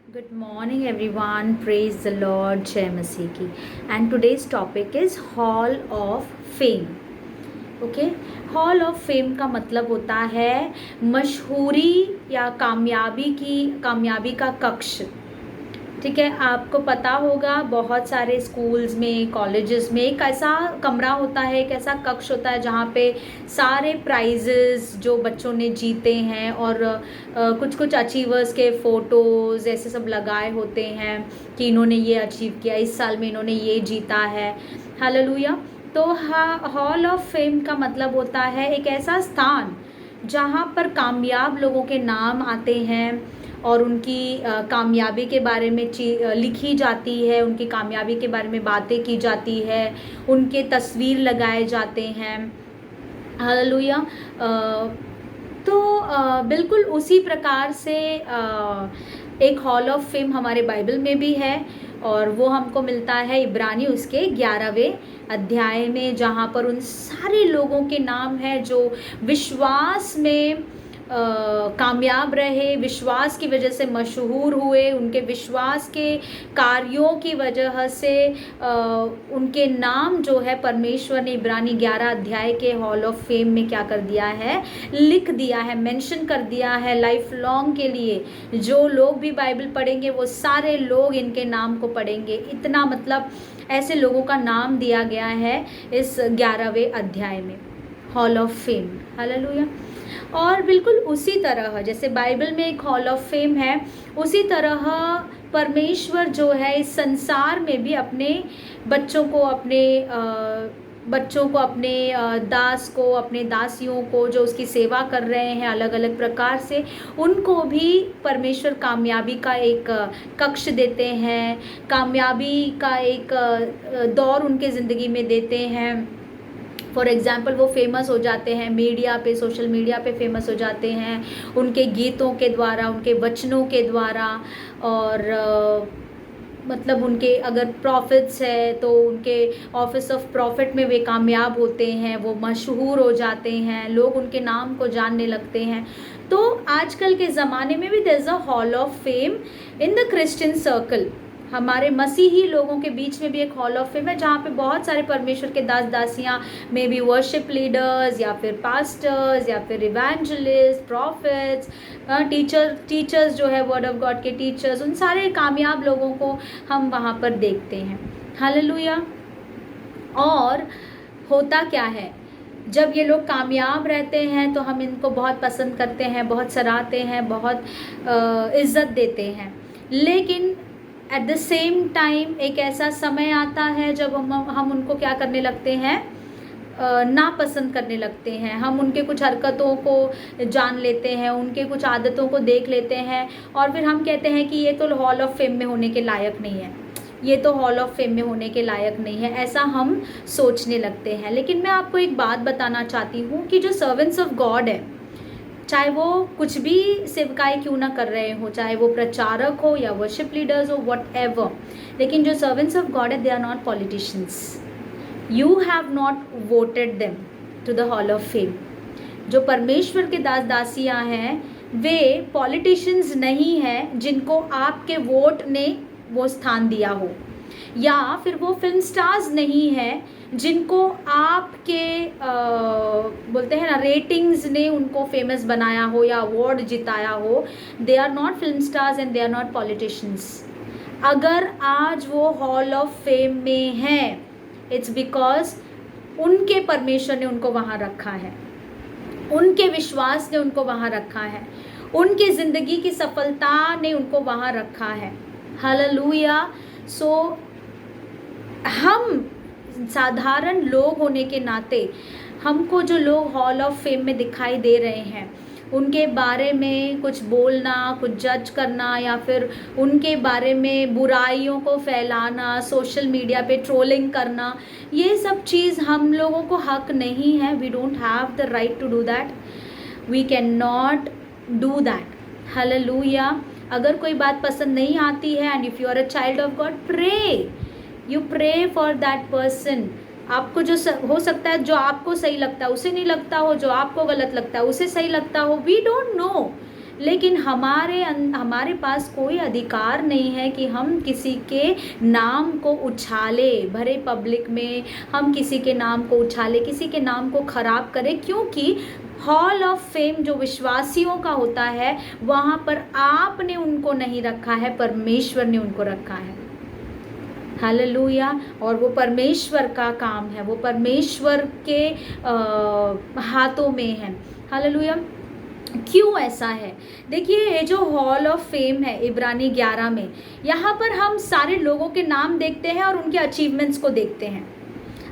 Good morning, everyone. Praise the Lord, Jai Masih ki. And today's topic is Hall of Fame. Okay, hall of fame का मतलब होता है मशहूरी या कामयाबी का कक्ष। ठीक है, आपको पता होगा बहुत सारे स्कूल्स में, कॉलेजेस में एक ऐसा कमरा होता है, एक ऐसा कक्ष होता है जहाँ पे सारे प्राइजेस जो बच्चों ने जीते हैं और कुछ कुछ अचीवर्स के फ़ोटोज़ ऐसे सब लगाए होते हैं कि इन्होंने ये अचीव किया, इस साल में इन्होंने ये जीता है। हालेलुया। तो हॉल ऑफ फेम का मतलब होता है एक ऐसा स्थान जहाँ पर कामयाब लोगों के नाम आते हैं और उनकी कामयाबी के बारे में लिखी जाती है, उनकी कामयाबी के बारे में बातें की जाती है, उनके तस्वीर लगाए जाते हैं। हालेलुया। तो बिल्कुल उसी प्रकार से एक हॉल ऑफ फेम हमारे बाइबल में भी है और वो हमको मिलता है इब्रानी उसके 11वें अध्याय में, जहाँ पर उन सारे लोगों के नाम हैं जो विश्वास में कामयाब रहे, विश्वास की वजह से मशहूर हुए, उनके विश्वास के कार्यों की वजह से उनके नाम जो है परमेश्वर ने इब्रानी 11 अध्याय के हॉल ऑफ फेम में क्या कर दिया है, लिख दिया है, मेंशन कर दिया है लाइफ लॉन्ग के लिए। जो लोग भी बाइबल पढ़ेंगे वो सारे लोग इनके नाम को पढ़ेंगे। इतना मतलब ऐसे लोगों का नाम दिया गया है इस 11वें अध्याय में, हॉल ऑफ फेम। हालेलुया। और बिल्कुल उसी तरह जैसे बाइबल में एक हॉल ऑफ फेम है, उसी तरह परमेश्वर जो है इस संसार में भी अपने बच्चों को, अपने दास को, अपने दासियों को जो उसकी सेवा कर रहे हैं अलग अलग प्रकार से, उनको भी परमेश्वर कामयाबी का एक कक्ष देते हैं, कामयाबी का एक दौर उनके ज़िंदगी में देते हैं। फॉर एग्ज़ाम्पल वो फेमस हो जाते हैं मीडिया पे, सोशल मीडिया पे फेमस हो जाते हैं उनके गीतों के द्वारा, उनके वचनों के द्वारा। और मतलब उनके अगर प्रॉफिट्स है तो उनके ऑफिस ऑफ प्रॉफिट में वे कामयाब होते हैं, वो मशहूर हो जाते हैं, लोग उनके नाम को जानने लगते हैं। तो आजकल के ज़माने में भी there is a hall of fame in the Christian circle. हमारे मसीही लोगों के बीच में भी एक हॉल ऑफ फेम है जहाँ पे बहुत सारे परमेश्वर के दास दासियाँ में भी वर्शिप लीडर्स या फिर पास्टर्स या फिर इवेंजलिस्ट, प्रॉफिट्स, टीचर्स जो है वर्ड ऑफ गॉड के टीचर्स, उन सारे कामयाब लोगों को हम वहाँ पर देखते हैं। हालेलुया। और होता क्या है, जब ये लोग कामयाब रहते हैं तो हम इनको बहुत पसंद करते हैं, बहुत सराहते हैं, बहुत इज़्ज़त देते हैं। लेकिन एट द सेम टाइम एक ऐसा समय आता है जब हम उनको क्या करने लगते हैं, नापसंद करने लगते हैं। हम उनके कुछ हरकतों को जान लेते हैं, उनके कुछ आदतों को देख लेते हैं और फिर हम कहते हैं कि ये तो हॉल ऑफ फेम में होने के लायक नहीं है, ये तो हॉल ऑफ फेम में होने के लायक नहीं है, ऐसा हम सोचने लगते हैं। लेकिन मैं आपको एक बात बताना चाहती हूँ कि जो सर्वेंट्स ऑफ गॉड है, चाहे वो कुछ भी सेवकाई क्यों ना कर रहे हो, चाहे वो प्रचारक हो या वर्शिप लीडर्स हो, वट एवर, लेकिन जो सर्वेंट्स ऑफ गॉड है they are not politicians. You have not voted them to the hall of fame. जो परमेश्वर के दास दासियाँ हैं वे पॉलिटिशियंस नहीं हैं जिनको आपके वोट ने वो स्थान दिया हो, या फिर वो फिल्म स्टार्स नहीं हैं जिनको आपके बोलते हैं ना रेटिंग्स ने उनको फेमस बनाया हो या अवार्ड जिताया हो। They are not film stars and they are not politicians. अगर आज वो हॉल ऑफ फेम में हैं, इट्स बिकॉज उनके परमेश्वर ने उनको वहाँ रखा है, उनके विश्वास ने उनको वहाँ रखा है, उनकी ज़िंदगी की सफलता ने उनको वहाँ रखा है। हालेलुया। सो हम साधारण लोग होने के नाते हमको जो लोग हॉल ऑफ फेम में दिखाई दे रहे हैं उनके बारे में कुछ बोलना, कुछ जज करना या फिर उनके बारे में बुराइयों को फैलाना, सोशल मीडिया पे ट्रोलिंग करना, ये सब चीज़ हम लोगों को हक नहीं है। We don't have the right to do that, we can not do that. Hallelujah. अगर कोई बात पसंद नहीं आती है and if you are a child of God, pray, you pray for that person. आपको जो हो सकता है, जो आपको सही लगता है उसे नहीं लगता हो, जो आपको गलत लगता है उसे सही लगता हो, वी डोंट नो, लेकिन हमारे पास कोई अधिकार नहीं है कि हम किसी के नाम को उछाले, भरे पब्लिक में हम किसी के नाम को उछाले, किसी के नाम को खराब करें, क्योंकि हॉल ऑफ फेम जो विश्वासियों का होता है वहाँ पर आपने उनको नहीं रखा है, परमेश्वर ने उनको रखा है। हालेलुया। और वो परमेश्वर का काम है, वो परमेश्वर के हाथों में है। हालेलुया। क्यों ऐसा है? देखिए, ये जो हॉल ऑफ फेम है इब्रानी 11 में, यहाँ पर हम सारे लोगों के नाम देखते हैं और उनके अचीवमेंट्स को देखते हैं।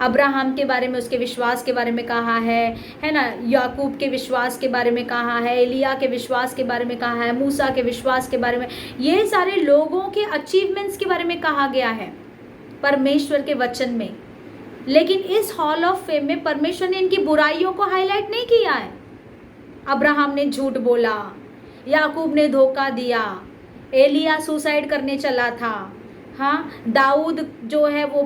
अब्राहम के बारे में, उसके विश्वास के बारे में कहा है ना, याकूब के विश्वास के बारे में कहा है, एलिया के विश्वास के बारे में कहा है, मूसा के विश्वास के बारे में, ये सारे लोगों के अचीवमेंट्स के बारे में कहा गया है परमेश्वर के वचन में। लेकिन इस हॉल ऑफ फेम में परमेश्वर ने इनकी बुराइयों को हाईलाइट नहीं किया है। अब्राहम ने झूठ बोला, याकूब ने धोखा दिया, एलिया सुसाइड करने चला था, हाँ, दाऊद जो है वो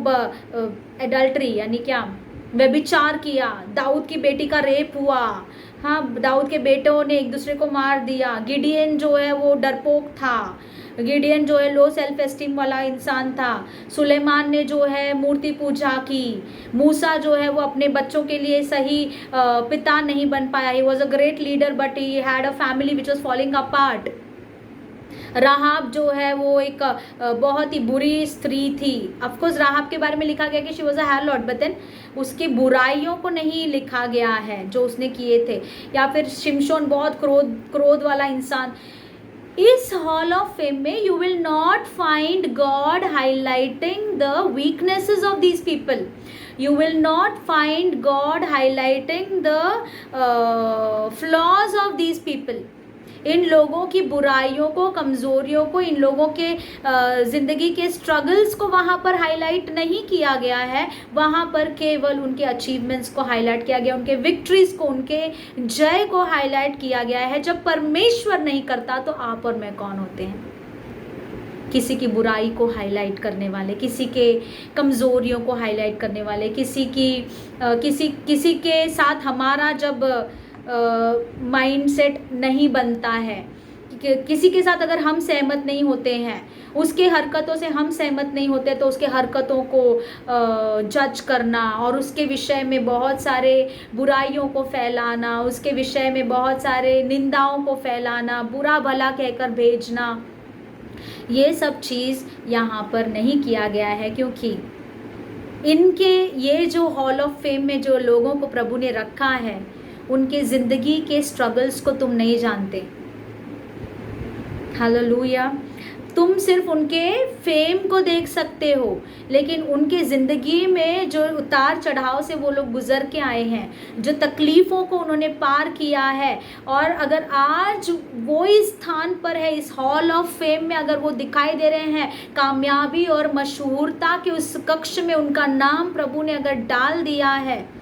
एडल्ट्री यानी क्या, व्यभिचार किया, दाऊद की बेटी का रेप हुआ, हाँ, दाऊद के बेटों ने एक दूसरे को मार दिया, गिडियन जो है वो डरपोक था, गिडियन जो है लो सेल्फ एस्टीम वाला इंसान था, सुलेमान ने जो है मूर्ति पूजा की, मूसा जो है वो अपने बच्चों के लिए सही पिता नहीं बन पाया, he was a great leader but he had a family which was falling apart. Rahab जो है वो एक बहुत ही बुरी स्त्री थी। ऑफकोर्स राहाब के बारे में लिखा गया कि she was a harlot, but then उसकी बुराइयों को नहीं लिखा गया है जो उसने किए थे। या फिर शिमशोन बहुत क्रोध वाला इंसान। इस हॉल ऑफ फेम में you will not find God highlighting the weaknesses of these people, you will not find God highlighting the flaws of these people. इन लोगों की बुराइयों को, कमज़ोरियों को, इन लोगों के ज़िंदगी के स्ट्रगल्स को वहाँ पर हाईलाइट नहीं किया गया है। वहाँ पर केवल उनके अचीवमेंट्स को हाईलाइट किया गया, उनके विक्ट्रीज को, उनके जय को हाईलाइट किया गया है। जब परमेश्वर नहीं करता तो आप और मैं कौन होते हैं? किसी की बुराई को हाईलाइट करने वाले, किसी के कमज़ोरियों को हाईलाइट करने वाले, किसी के साथ हमारा जब माइंडसेट नहीं बनता है, किसी के साथ अगर हम सहमत नहीं होते हैं, उसके हरकतों से हम सहमत नहीं होते, तो उसके हरकतों को जज करना और उसके विषय में बहुत सारे बुराइयों को फैलाना, उसके विषय में बहुत सारे निंदाओं को फैलाना, बुरा भला कहकर भेजना, ये सब चीज़ यहाँ पर नहीं किया गया है। क्योंकि इनके ये जो हॉल ऑफ फेम में जो लोगों को प्रभु ने रखा है, उनके ज़िंदगी के स्ट्रगल्स को तुम नहीं जानते। हालेलुया। तुम सिर्फ उनके फेम को देख सकते हो, लेकिन उनके ज़िंदगी में जो उतार चढ़ाव से वो लोग गुजर के आए हैं, जो तकलीफ़ों को उन्होंने पार किया है, और अगर आज वो इस स्थान पर है, इस हॉल ऑफ फेम में अगर वो दिखाई दे रहे हैं, कामयाबी और मशहूरता के उस कक्ष में उनका नाम प्रभु ने अगर डाल दिया है,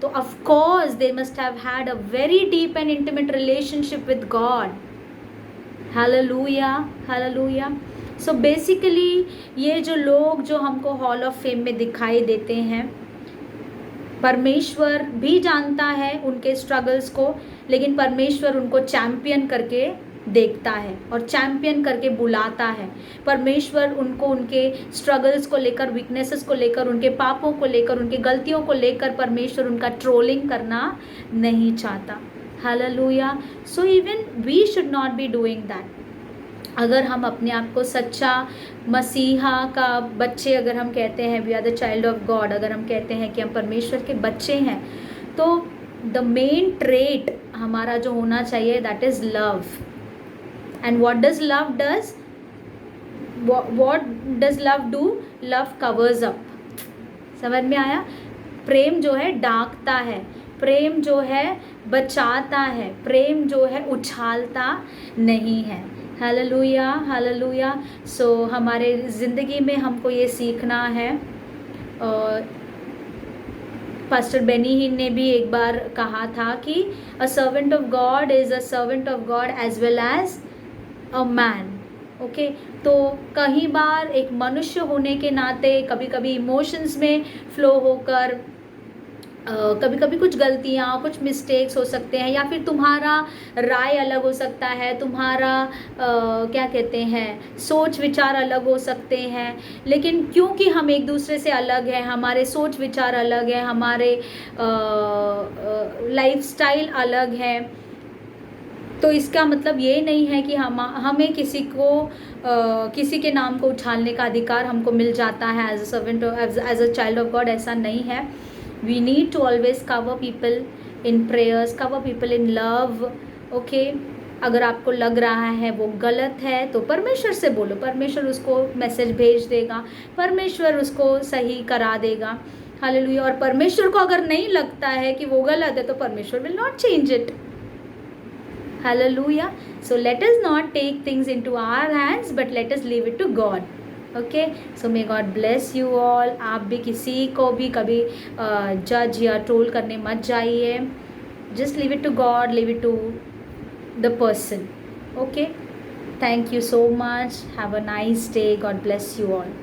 तो of course they must have had a very deep and intimate relationship with God. Hallelujah, hallelujah. So basically ये जो लोग जो हमको हॉल ऑफ फेम में दिखाई देते हैं, परमेश्वर भी जानता है उनके स्ट्रगल्स को, लेकिन परमेश्वर उनको चैम्पियन करके देखता है और चैम्पियन करके बुलाता है। परमेश्वर उनको उनके स्ट्रगल्स को लेकर, वीकनेसेस को लेकर, उनके पापों को लेकर, उनके गलतियों को लेकर परमेश्वर उनका ट्रोलिंग करना नहीं चाहता। Hallelujah. So even we should not be doing that. अगर हम अपने आप को सच्चा मसीहा का बच्चे अगर हम कहते हैं, we are the child of God, अगर हम कहते हैं कि हम परमेश्वर के बच्चे हैं, तो द मेन ट्रेट हमारा जो होना चाहिए that is love. And what does love does? What does love do? Love covers up. समझ में आया? प्रेम जो है ढांकता है, प्रेम जो है बचाता है, प्रेम जो है उछालता नहीं है। Hallelujah, hallelujah. सो हमारे ज़िंदगी में हमको ये सीखना है। पास्टर बेनी हिन ने भी एक बार कहा था कि a servant of God is a servant of God as well as a man. Okay, तो कई बार एक मनुष्य होने के नाते कभी कभी इमोशंस में फ्लो होकर कभी कभी कुछ गलतियाँ, कुछ मिस्टेक्स हो सकते हैं, या फिर तुम्हारा राय अलग हो सकता है, तुम्हारा क्या कहते हैं, सोच विचार अलग हो सकते हैं। लेकिन क्योंकि हम एक दूसरे से अलग हैं, हमारे सोच विचार अलग हैं, हमारे लाइफस्टाइल अलग है, तो इसका मतलब ये नहीं है कि हमें किसी के नाम को उछालने का अधिकार हमको मिल जाता है as a servant, as a child of God. ऐसा नहीं है। We need to always cover people in prayers, cover people in love. Okay, अगर आपको लग रहा है वो गलत है तो परमेश्वर से बोलो, परमेश्वर उसको मैसेज भेज देगा, परमेश्वर उसको सही करा देगा। हालेलुया। और परमेश्वर को अगर नहीं लगता है कि वो गलत है तो परमेश्वर will not change it. Hallelujah. So let us not take things into our hands, but let us leave it to God. Okay, so may God bless you all. आप भी किसी को भी कभी जज या ट्रोल करने मत जाइए. Just leave it to God, leave it to the person. Okay, thank you so much. Have a nice day. God bless you all.